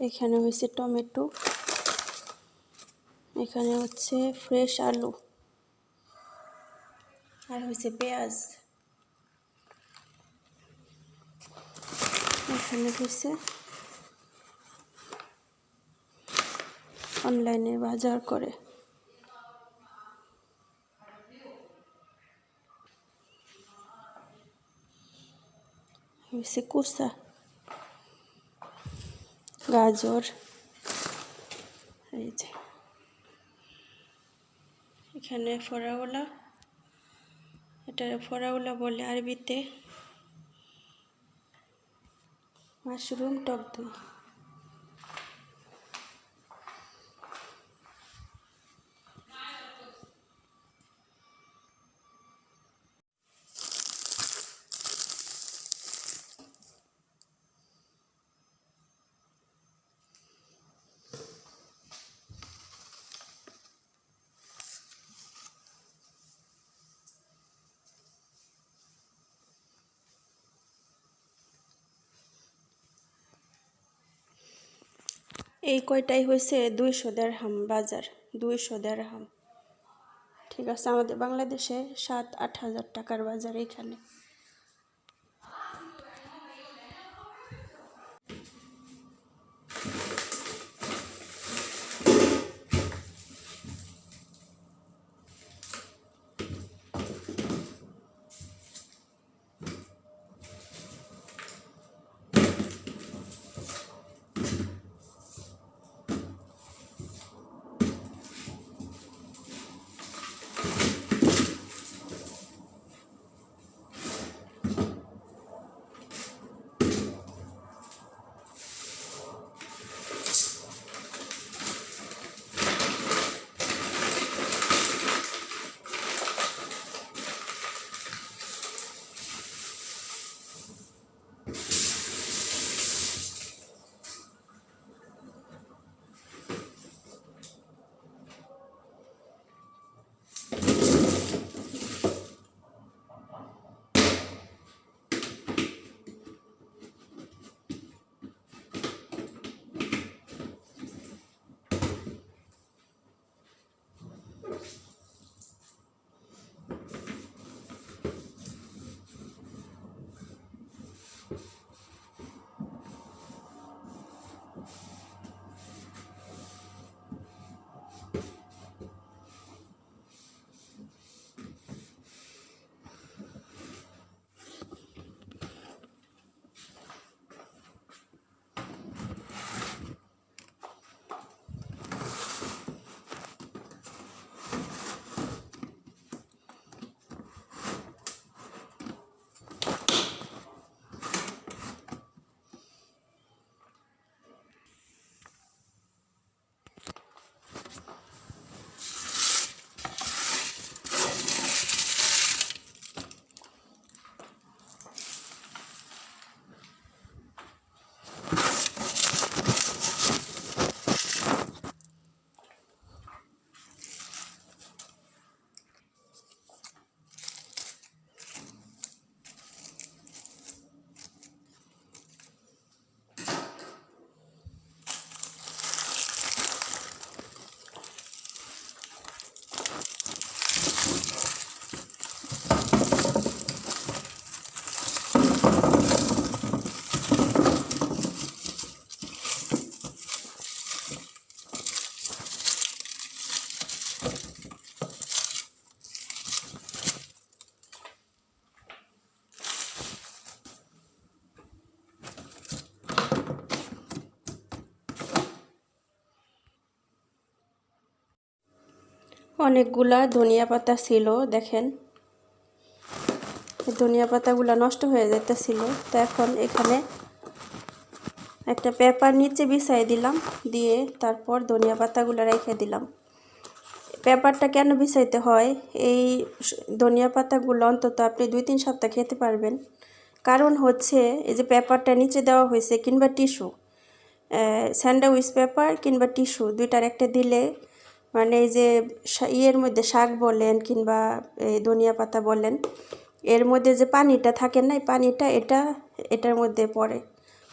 এখানে হয়েছে টমেটো, এখানে হচ্ছে ফ্রেশ আলু, আর হয়েছে পেঁয়াজ, এখানে হয়েছে অনলাইনে বাজার করে। হয়েছে কুসা, গাজর, এই যে এখানে ফরাওলা, এটা ফরাওলা বলে আরবিতে, মাশরুম, টক দই। এই কয়টাই হয়েছে 200 দিরহাম বাজার, 200 দিরহাম। ঠিক আছে, আমাদের বাংলাদেশে 7-8 হাজার টাকার বাজার এখানে। অনেকগুলা ধনিয়া পাতা ছিল, দেখেন ধনিয়া পাতাগুলা নষ্ট হয়ে যাইতেছিল। তো এখন এখানে একটা পেপার নিচে বিছাই দিলাম, দিয়ে তারপর ধনিয়া পাতাগুলো রেখে দিলাম। পেপারটা কেন বিছাইতে হয়, এই ধনিয়া পাতাগুলো অন্তত আপনি 2-3 সপ্তাহ খেতে পারবেন। কারণ হচ্ছে এই যে পেপারটা নিচে দেওয়া হয়েছে, কিংবা টিস্যু, স্যান্ডউইচ পেপার কিংবা টিস্যু, দুইটার একটা দিলে মানে এই যে ইয়ের মধ্যে শাক বলেন কিংবা এই ধনিয়া পাতা বলেন, এর মধ্যে যে পানিটা থাকে না, এই পানিটা এটা এটার মধ্যে পড়ে,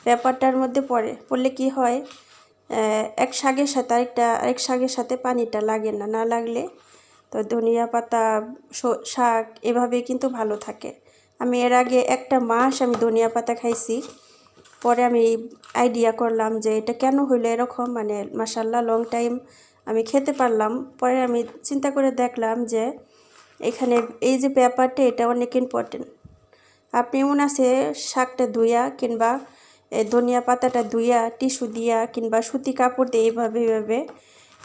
পেপারটার মধ্যে পড়লে কি হয়, এক শাকের সাথে আরেক শাকের সাথে পানিটা লাগে না, না লাগলে তো ধনিয়া পাতা শাক এভাবে কিন্তু ভালো থাকে। আমি এর আগে একটা মাস আমি ধনিয়া পাতা খাইছি, পরে আমি আইডিয়া করলাম যে এটা কেন হইলো এরকম, মানে মাশাআল্লাহ লং টাইম আমি খেতে পারলাম। পরে আমি চিন্তা করে দেখলাম যে এখানে এই যে পেপারটা এটা অনেক ইম্পর্টেন্ট। আপনি এমন আছে শাকটা ধুইয়া কিংবা ধনিয়া পাতাটা ধুইয়া টিস্যু দিয়া কিংবা সুতি কাপড় দিয়ে এইভাবে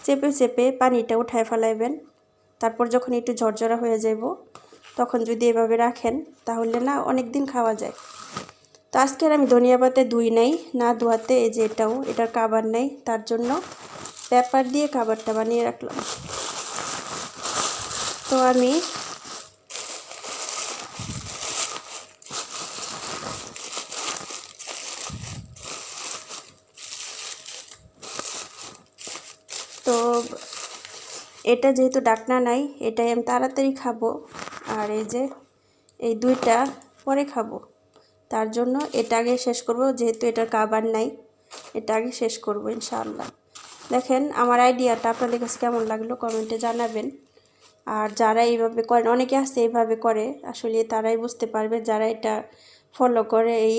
চেপে চেপে পানিটা উঠায় ফেলাইবেন। তারপর যখন একটু ঝরঝরা হয়ে যাব তখন যদি এভাবে রাখেন তাহলে না অনেক দিন খাওয়া যায়। তো আজকের আমি ধনিয়া পাতায় ধুই নাই, না ধোয়াতে এই যে এটার কাবার নেই, তার জন্য পেপার দিয়ে কাবারটা বানিয়ে রাখলাম। তো আমি এটা যেহেতু ডাকনা নাই, এটাই আমি তাড়াতাড়ি খাবো, আর এই যে এই দুইটা পরে খাবো, তার জন্য এটা আগে শেষ করব। যেহেতু এটার কাবার নাই, এটা আগে শেষ করব ইনশাআল্লাহ। দেখেন আমার আইডিয়াটা আপনাদের কাছে কেমন লাগলো কমেন্টে জানাবেন। আর যারা এইভাবে করেন, অনেকে আছে এইভাবে করে, আসলে তারাই বুঝতে পারবে, যারা এটা ফলো করে এই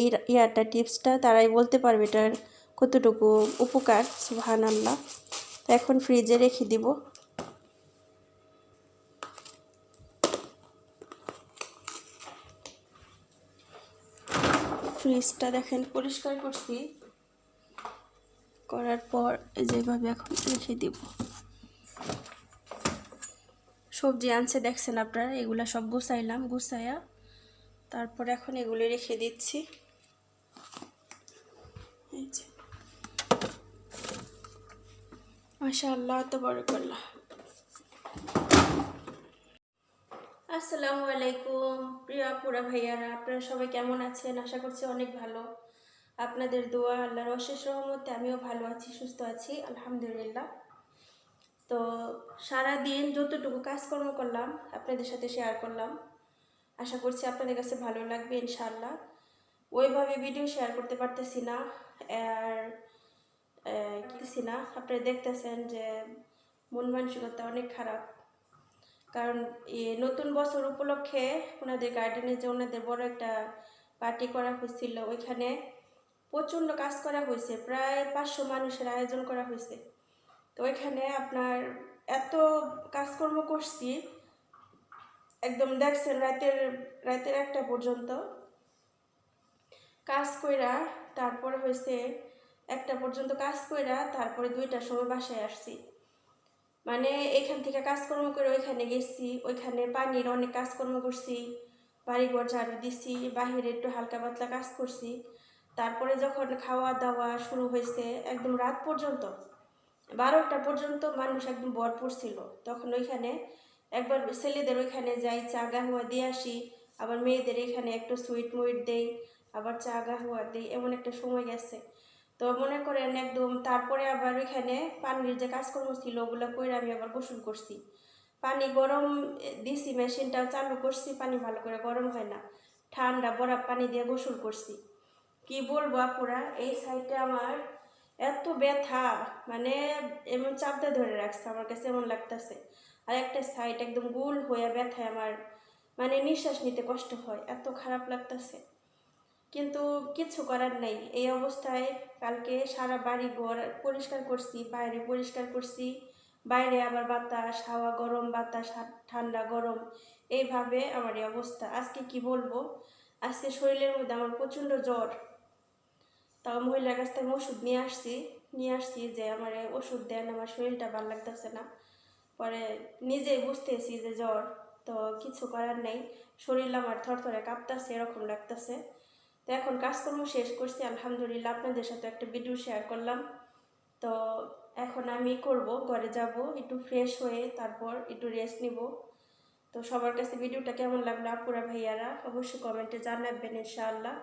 টিপসটা তারাই বলতে পারবে এটার কতটুকু উপকার। সুবহানাল্লাহ। তো এখন ফ্রিজে রেখে দিব। ফ্রিজটা দেখেন পরিষ্কার করছি, করার পর যেভাবে এখন রেখে দিব। সবজি আনছে দেখছেন আপনারা, এগুলা সব গুছাইলাম, গুছাইয়া তারপর এখন এগুলো রেখে দিচ্ছি। এই যে মাশাআল্লাহ তাবারাকাল্লাহ। আসসালামু আলাইকুম প্রিয় আপুরা ভাইয়ারা, আপনারা সবাই কেমন আছেন? আশা করছি অনেক ভালো। আপনাদের দোয়া আল্লাহর অশেষ রহমতে আমিও ভালো আছি, সুস্থ আছি আলহামদুলিল্লাহ। তো সারাদিন যতটুকু কাজকর্ম করলাম আপনাদের সাথে শেয়ার করলাম, আশা করছি আপনাদের কাছে ভালো লাগবে ইনশাআল্লাহ। ওইভাবে ভিডিও শেয়ার করতে পারতেছি না, আর কিছু না, আপনারা দেখতেছেন যে মন মানসিকতা অনেক খারাপ। কারণ নতুন বছর উপলক্ষে ওনাদের গার্ডেনে যে ওনাদের বড় একটা পার্টি করা হয়েছিল, ওইখানে প্রচণ্ড কাজ করা হয়েছে, প্রায় 500 মানুষের আয়োজন করা হয়েছে। তো ওইখানে আপনার এত কাজকর্ম করছি, একদম দেখছেন রাতের 1টা পর্যন্ত কাজ কইরা, তারপরে হয়েছে 1টা পর্যন্ত কাজ কইরা, তারপরে 2টার সময় বাসায় আসছি। মানে এখান থেকে কাজকর্ম করে ওইখানে গেছি, ওইখানে পানির অনেক কাজকর্ম করছি, বাড়িঘর ঝাড়ু দিছি, বাহিরে একটু হালকা পাতলা কাজ করছি। তারপরে যখন খাওয়া দাওয়া শুরু হয়েছে একদম রাত পর্যন্ত, 12টা পর্যন্ত মানুষ একদম ভরপুর ছিল। তখন ওইখানে একবার ছেলেদের ওইখানে যাই, চা গাহুয়া দিয়ে আসি, আবার মেয়েদের এখানে একটু সুইট মুইট দেই, আবার চা গাহুয়া দিই, এমন একটা সময় গেছে। তো মনে করেন একদম, তারপরে আবার ওইখানে পানির যে কাজকর্ম ছিল ওগুলো করে আমি আবার গোসল করছি। পানি গরম দিছি, মেশিনটাও চালু করছি, পানি ভালো করে গরম হয় না, ঠান্ডা বরফ পানি দিয়ে গোসল করছি। কি বলবো আপুরা, এই সাইডে আমার এত ব্যথা, মানে এমন চাপটা ধরে রাখছে, আমার কাছে এমন লাগতেছে। আর একটা সাইড একদম গোল হয়ে ব্যথায় আমার, মানে নিঃশ্বাস নিতে কষ্ট হয়, এত খারাপ লাগতেছে। কিন্তু কিছু করার নাই, এই অবস্থায় কালকে সারা বাড়ি ঘর পরিষ্কার করছি, বাইরে পরিষ্কার করছি, বাইরে আবার বাতাস, হাওয়া গরম, বাতাস ঠান্ডা গরম, এইভাবে আমার এই অবস্থা। আজকে কি বলবো, আজকে শরীরের মধ্যে আমার প্রচণ্ড জ্বর। তাও মহিলার কাছ থেকে ওষুধ নিয়ে আসছি যে আমার ওষুধ দেন, আমার শরীরটা ভালো লাগতেছে না। পরে নিজেই বুঝতেছি যে জ্বর, তো কিছু করার নেই, শরীর আমার থরথরে কাঁপতেছে, এরকম লাগতেছে। তো এখন কাজকর্ম শেষ করছি আলহামদুলিল্লাহ, আপনাদের সাথে একটা ভিডিও শেয়ার করলাম। তো এখন আমি ঘরে যাব, একটু ফ্রেশ হয়ে তারপর একটু রেস্ট নিব। তো সবার কাছে ভিডিওটা কেমন লাগলো আপুরা ভাইয়ারা অবশ্যই কমেন্টে জানাবেন ইনশাআল্লাহ।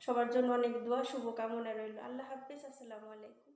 সবার জন্য অনেক দোয়া শুভকামনা রইল। আল্লাহ হাফিজ, আসসালামু আলাইকুম।